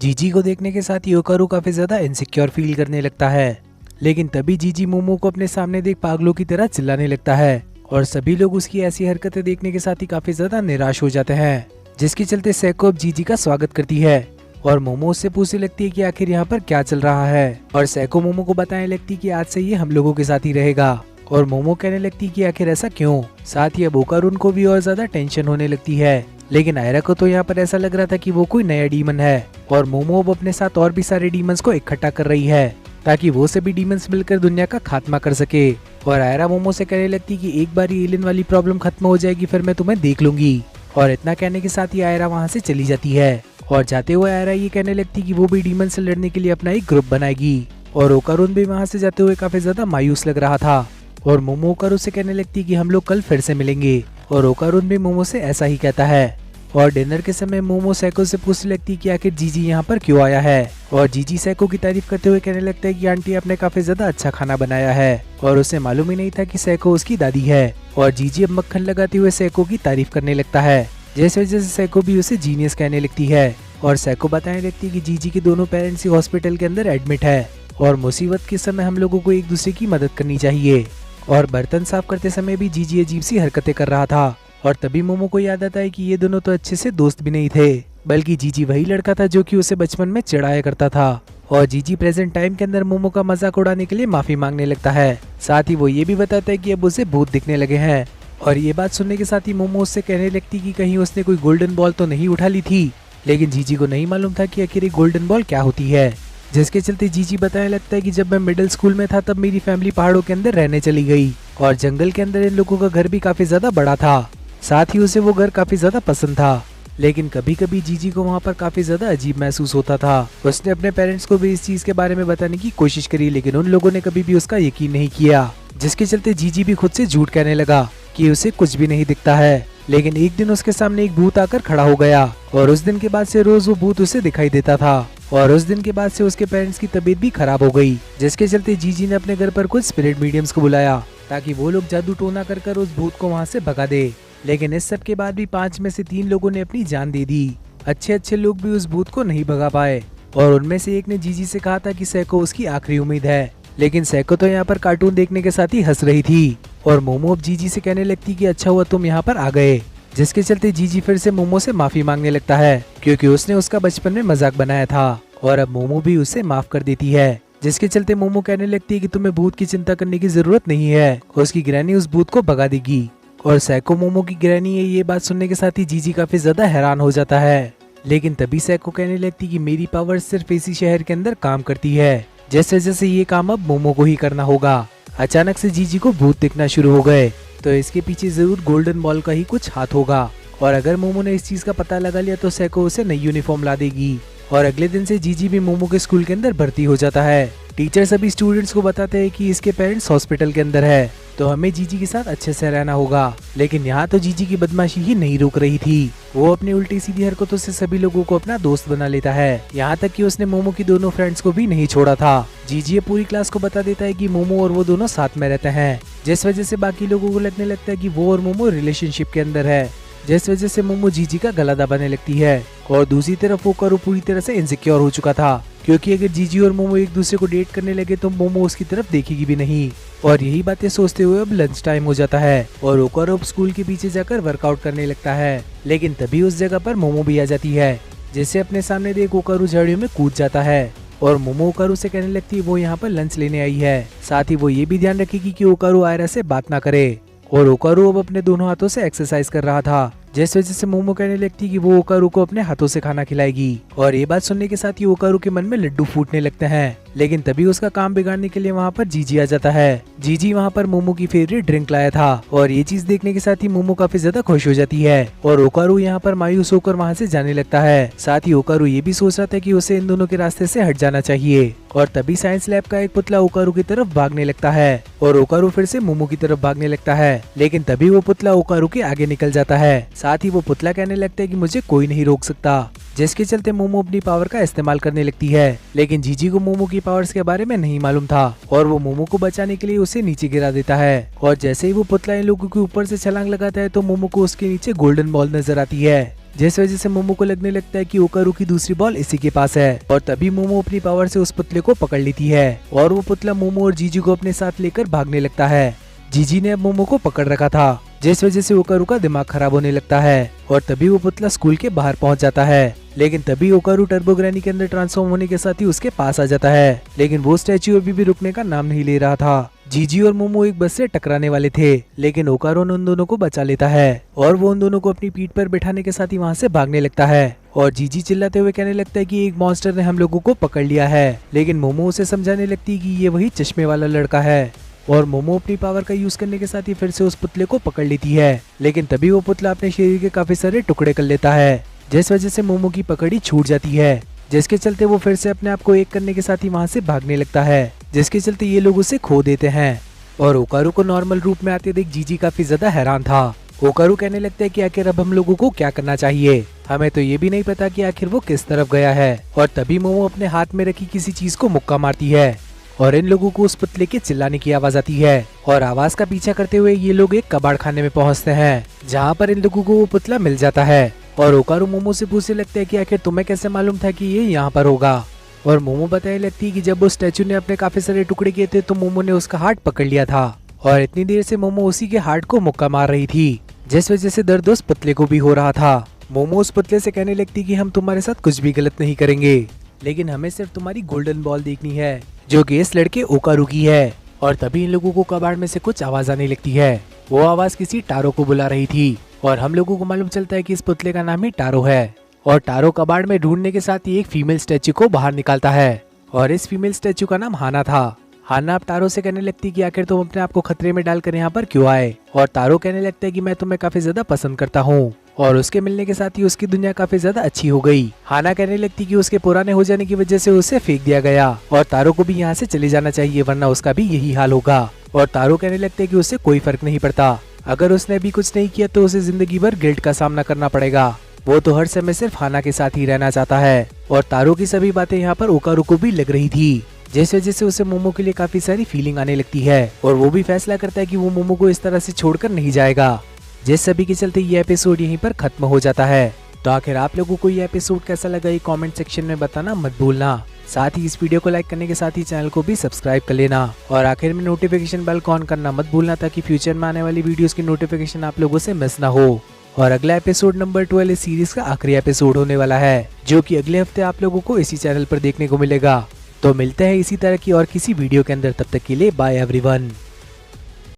जीजी को देखने के साथ ही ओकारू काफी ज्यादा इनसिक्योर फील करने लगता है। लेकिन तभी जीजी मोमो को अपने सामने देख पागलों की तरह चिल्लाने लगता है और सभी लोग उसकी ऐसी हरकतें देखने के साथ ही काफी ज्यादा निराश हो जाते हैं, जिसके चलते सैको अब जीजी का स्वागत करती है और मोमो उससे पूछने लगती है कि आखिर यहाँ पर क्या चल रहा है। और सैको मोमो को बताने लगती कि आज से ये हम लोगों के साथ ही रहेगा। और मोमो कहने लगती कि आखिर ऐसा क्यों। साथ ही अब ओकारू को भी और ज्यादा टेंशन होने लगती है। लेकिन आयरा को तो यहाँ पर ऐसा लग रहा था कि वो कोई नया डीमन है और मोमो अब अपने साथ और भी सारे डीमंस को इकट्ठा कर रही है ताकि वो सभी डीमंस मिलकर दुनिया का खात्मा कर सके। और आयरा मोमो से कहने लगती कि एक बार एलियन वाली प्रॉब्लम खत्म हो जाएगी फिर मैं तुम्हें देख लूंगी। और इतना कहने के साथ ही आयरा वहाँ से चली जाती है और जाते हुए आयरा ये कहने लगती कि वो भी डीमन से लड़ने के लिए अपना एक ग्रुप बनाएगी। और ओकारू भी वहाँ से जाते हुए काफी ज्यादा मायूस लग रहा था और मोमो ओकारू से कहने लगती कि हम लोग कल फिर से मिलेंगे। और ओकारू भी मोमो से ऐसा ही कहता है। और डिनर के समय मोमो सैको से पूछने लगती कि आखिर जीजी यहाँ पर क्यों आया है। और जीजी सैको की तारीफ करते हुए कहने लगता है कि आंटी आपने काफी ज्यादा अच्छा खाना बनाया है और उसे मालूम ही नहीं था कि सैको उसकी दादी है। और जीजी अब मक्खन लगाते हुए सैको की तारीफ करने लगता है, जिस वजह से सैको भी उसे जीनियस कहने लगती है। और सैको बताने लगती है कि जीजी के दोनों पेरेंट्स ही हॉस्पिटल के अंदर एडमिट है और मुसीबत के समय हम लोगों को एक दूसरे की मदद करनी चाहिए। और बर्तन साफ करते समय भी जीजी अजीब सी हरकतें कर रहा था। और तभी मोमो को याद आता है कि ये दोनों तो अच्छे से दोस्त भी नहीं थे, बल्कि जीजी वही लड़का था जो कि उसे बचपन में चिढ़ाया करता था। और जीजी प्रेजेंट टाइम के अंदर मोमो का मजाक उड़ाने के लिए माफी मांगने लगता है। साथ ही वो ये भी बताता है कि अब उसे भूत दिखने लगे हैं। और ये बात सुनने के साथ ही मोमो उससे कहने लगती कि कहीं उसने कोई गोल्डन बॉल तो नहीं उठा ली थी। लेकिन जीजी को नहीं मालूम था कि आखिर गोल्डन बॉल क्या होती है, जिसके चलते जीजी बताने लगता है कि जब मैं मिडिल स्कूल में था तब मेरी फैमिली पहाड़ों के अंदर रहने चली गई और जंगल के अंदर इन लोगों का घर भी काफी ज्यादा बड़ा था। साथ ही उसे वो घर काफी ज्यादा पसंद था। लेकिन कभी कभी जीजी को वहाँ पर काफी ज्यादा अजीब महसूस होता था। उसने अपने पेरेंट्स को भी इस चीज के बारे में बताने की कोशिश करी, लेकिन उन लोगों ने कभी भी उसका यकीन नहीं किया, जिसके चलते जीजी भी खुद से झूठ कहने लगा कि उसे कुछ भी नहीं दिखता है। लेकिन एक दिन उसके सामने एक भूत आकर खड़ा हो गया और उस दिन के बाद से रोज वो भूत उसे दिखाई देता था। और उस दिन के बाद से उसके पेरेंट्स की तबीयत भी खराब हो गई, जिसके चलते जीजी ने अपने घर पर कुछ स्पिरिट मीडियम्स को बुलाया ताकि वो लोग जादू टोना कर उस भूत को वहाँ से भगा दे। लेकिन इस सब के बाद भी 5 में से 3 लोगों ने अपनी जान दे दी। अच्छे लोग भी उस भूत को नहीं भगा पाए और उनमें से एक ने जीजी से कहा था कि सैको उसकी आखिरी उम्मीद है। लेकिन सैको तो यहाँ पर कार्टून देखने के साथ ही हंस रही थी। और मोमो अब जीजी से कहने लगती कि अच्छा हुआ तुम यहाँ पर आ गए, जिसके चलते जीजी फिर से मोमो से माफी मांगने लगता है क्योंकि उसने उसका बचपन में मजाक बनाया था। और अब मोमो भी उसे माफ कर देती है, जिसके चलते मोमो कहने लगती है कि तुम्हें भूत की चिंता करने की जरूरत नहीं है, उसकी ग्रैनी उस भूत को भगा देगी। और सैको मोमो की ग्रैनी है ये बात सुनने के साथ ही जीजी काफी ज्यादा हैरान हो जाता है। लेकिन तभी सैको कहने लगती कि मेरी पावर सिर्फ इसी शहर के अंदर काम करती है, जैसे जैसे ये काम अब मोमो को ही करना होगा। अचानक से जीजी को भूत दिखना शुरू हो गए, तो इसके पीछे जरूर गोल्डन बॉल का ही कुछ हाथ होगा। और अगर मोमो ने इस चीज का पता लगा लिया तो सैको उसे नई यूनिफॉर्म ला देगी। और अगले दिन से जीजी भी मोमो के स्कूल के अंदर भर्ती हो जाता है। टीचर सभी स्टूडेंट्स को बताते हैं कि इसके पेरेंट्स हॉस्पिटल के अंदर है, तो हमें जीजी के साथ अच्छे से रहना होगा। लेकिन यहाँ तो जीजी की बदमाशी ही नहीं रुक रही थी। वो अपनी उल्टी सीधी हरकतों से सभी लोगों को अपना दोस्त बना लेता है, यहाँ तक कि उसने मोमो की दोनों फ्रेंड्स को भी नहीं छोड़ा था। जीजी पूरी क्लास को बता देता है कि मोमो और वो दोनों साथ में रहते हैं, जिस वजह से बाकी लोगों को लगने लगता है कि वो और मोमो रिलेशनशिप के अंदर है, जिस वजह से मोमो जीजी का गला दबाने लगती है। और दूसरी तरफ ओकारू पूरी तरह से इनसिक्योर हो चुका था, क्योंकि अगर जीजी और मोमो एक दूसरे को डेट करने लगे तो मोमो उसकी तरफ देखेगी भी नहीं। और यही बातें सोचते हुए अब लंच टाइम हो जाता है और ओकारू स्कूल के पीछे जाकर वर्कआउट करने लगता है। लेकिन तभी उस जगह पर मोमो भी आ जाती है, जिसे अपने सामने देख ओकारू झाड़ियों में कूद जाता है। और मोमो ओकारू से कहने लगती है वो यहाँ पर लंच लेने आई है, साथ ही वो ये भी ध्यान रखेगी कि ओकारू आयरा से बात ना करे। और ओकारू अब अपने दोनों हाथों से एक्सरसाइज कर रहा था, जिस वजह से मोमो कहने लगती कि वो ओकारू को अपने हाथों से खाना खिलाएगी। और ये बात सुनने के साथ ही ओकारू के मन में लड्डू फूटने लगते हैं। लेकिन तभी उसका काम बिगाड़ने के लिए वहाँ पर जीजी आ जाता है। जीजी वहाँ पर मोमो की फेवरेट ड्रिंक लाया था और ये चीज देखने के साथ ही मोमो काफी ज्यादा खुश हो जाती है। और ओकारू यहाँ पर मायूस होकर वहाँ से जाने लगता है। साथ ही ओकारू ये भी सोच रहा था कि उसे इन दोनों के रास्ते से हट जाना चाहिए। और तभी साइंस लैब का एक पुतला ओकारू की तरफ भागने लगता है और ओकारू फिर से मोमो की तरफ भागने लगता है। लेकिन तभी वो पुतला ओकारू के आगे निकल जाता है। साथ ही वो पुतला कहने लगता है कि मुझे कोई नहीं रोक सकता, जिसके चलते मोमो अपनी पावर का इस्तेमाल करने लगती है। लेकिन जीजी को मोमो की पावर्स के बारे में नहीं मालूम था और वो मोमो को बचाने के लिए उसे नीचे गिरा देता है। और जैसे ही वो पुतला इन लोगों के ऊपर से छलांग लगाता है तो मोमो को उसके नीचे गोल्डन बॉल नजर आती है। जिस वजह से मोमो को लगने लगता है कि ओकारू की दूसरी बॉल इसी के पास है। और तभी मोमो अपनी पावर से उस पुतले को पकड़ लेती है और वो पुतला मोमो और जीजी को अपने साथ लेकर भागने लगता है। जीजी ने अब मोमो को पकड़ रखा था, जिस वजह से ओकारू का दिमाग खराब होने लगता है और तभी वो पुतला स्कूल के बाहर पहुंच जाता है। लेकिन तभी ओकारू टर्बो ग्रैनी के अंदर ट्रांसफॉर्म होने के साथ ही उसके पास आ जाता है, लेकिन वो स्टैच्यू अभी भी रुकने का नाम नहीं ले रहा था। जीजी और मोमो एक बस से टकराने वाले थे, लेकिन ओकारू ने उन दोनों को बचा लेता है और वो उन दोनों को अपनी पीठ पर बिठाने के साथ ही वहाँ से भागने लगता है। और जीजी चिल्लाते हुए कहने लगता है कि एक मॉन्स्टर ने हम लोगों को पकड़ लिया है, लेकिन मोमो उसे समझाने लगती है कि ये वही चश्मे वाला लड़का है। और मोमो अपनी पावर का यूज करने के साथ ही फिर से उस पुतले को पकड़ लेती है, लेकिन तभी वो पुतला अपने शरीर के काफी सारे टुकड़े कर लेता है, जिस वजह से मोमो की पकड़ी छूट जाती है, जिसके चलते वो फिर से अपने आप को एक करने के साथ ही वहाँ से भागने लगता है, जिसके चलते ये लोग उसे खो देते हैं। और ओकारू को नॉर्मल रूप में आते देख जीजी काफी ज्यादा हैरान था। ओकारू कहने लगता है कि आखिर अब हम लोगों को क्या करना चाहिए, हमें तो ये भी नहीं पता कि आखिर वो किस तरफ गया है। और तभी मोमो अपने हाथ में रखी किसी चीज को मुक्का मारती है और इन लोगों को उस पुतले के चिल्लाने की आवाज आती है और आवाज का पीछा करते हुए ये लोग एक कबाड़ खाने में पहुंचते हैं, जहां पर इन लोगों को वो पुतला मिल जाता है। और ओकारू मोमो से पूछने लगता है कि आखिर तुम्हें कैसे मालूम था कि ये यहाँ पर होगा। और मोमो बताने लगती है कि जब उस स्टैचू ने अपने काफी सारे टुकड़े किए थे तो मोमो ने उसका हार्ट पकड़ लिया था और इतनी देर से मोमो उसी के हार्ट को मुक्का मार रही थी, जिस वजह से दर्द उस पुतले को भी हो रहा था। मोमो उस पुतले से कहने लगती कि हम तुम्हारे साथ कुछ भी गलत नहीं करेंगे, लेकिन हमें सिर्फ तुम्हारी गोल्डन बॉल देखनी है जो कि इस लड़के ओकारू की है। और तभी इन लोगों को कबाड़ में से कुछ आवाज आने लगती है, वो आवाज किसी टारो को बुला रही थी और हम लोगों को मालूम चलता है कि इस पुतले का नाम ही टारो है। और टारो कबाड़ में ढूंढने के साथ ही एक फीमेल स्टैच्यू को बाहर निकालता है और इस फीमेल स्टैच्यू का नाम हाना था। हाना अब टारो से कहने लगती कि आखिर तुम अपने आप को खतरे में डालकर यहाँ पर क्यों आए। और टारो कहने लगता है कि मैं तुम्हें काफी ज्यादा पसंद करता हूँ और उसके मिलने के साथ ही उसकी दुनिया काफी ज्यादा अच्छी हो गई। हाना कहने लगती कि उसके पुराने हो जाने की वजह से उसे फेंक दिया गया और टारो को भी यहाँ से चले जाना चाहिए, वरना उसका भी यही हाल होगा। और टारो कहने लगते है कि उससे कोई फर्क नहीं पड़ता, अगर उसने भी कुछ नहीं किया तो उसे जिंदगी भर गिल्ट का सामना करना पड़ेगा, वो तो हर समय सिर्फ हाना के साथ ही रहना चाहता है। और टारो की सभी बातें यहाँ पर ओकारू को भी लग रही थी, जिस वजह से उसे मोमो के लिए काफी सारी फीलिंग आने लगती है और वो भी फैसला करता है कि वो मोमो को इस तरह से छोड़कर नहीं जाएगा, जिस सभी के चलते ये एपिसोड यहीं पर खत्म हो जाता है। तो आखिर आप लोगों को ये एपिसोड कैसा लगा ये कमेंट सेक्शन में बताना मत भूलना। साथ ही इस वीडियो को लाइक करने के साथ ही चैनल को भी सब्सक्राइब कर लेना और आखिर में नोटिफिकेशन बेल को ऑन करना मत भूलना, ताकि फ्यूचर में आने वाली वीडियोस की नोटिफिकेशन आप लोगों से मिस ना हो। और अगला एपिसोड नंबर 12 इस सीरीज का आखिरी एपिसोड होने वाला है, जो कि अगले हफ्ते आप लोगों को इसी चैनल पर देखने को मिलेगा। तो मिलते हैं इसी तरह की और किसी वीडियो के अंदर, तब तक के लिए बाय एवरीवन।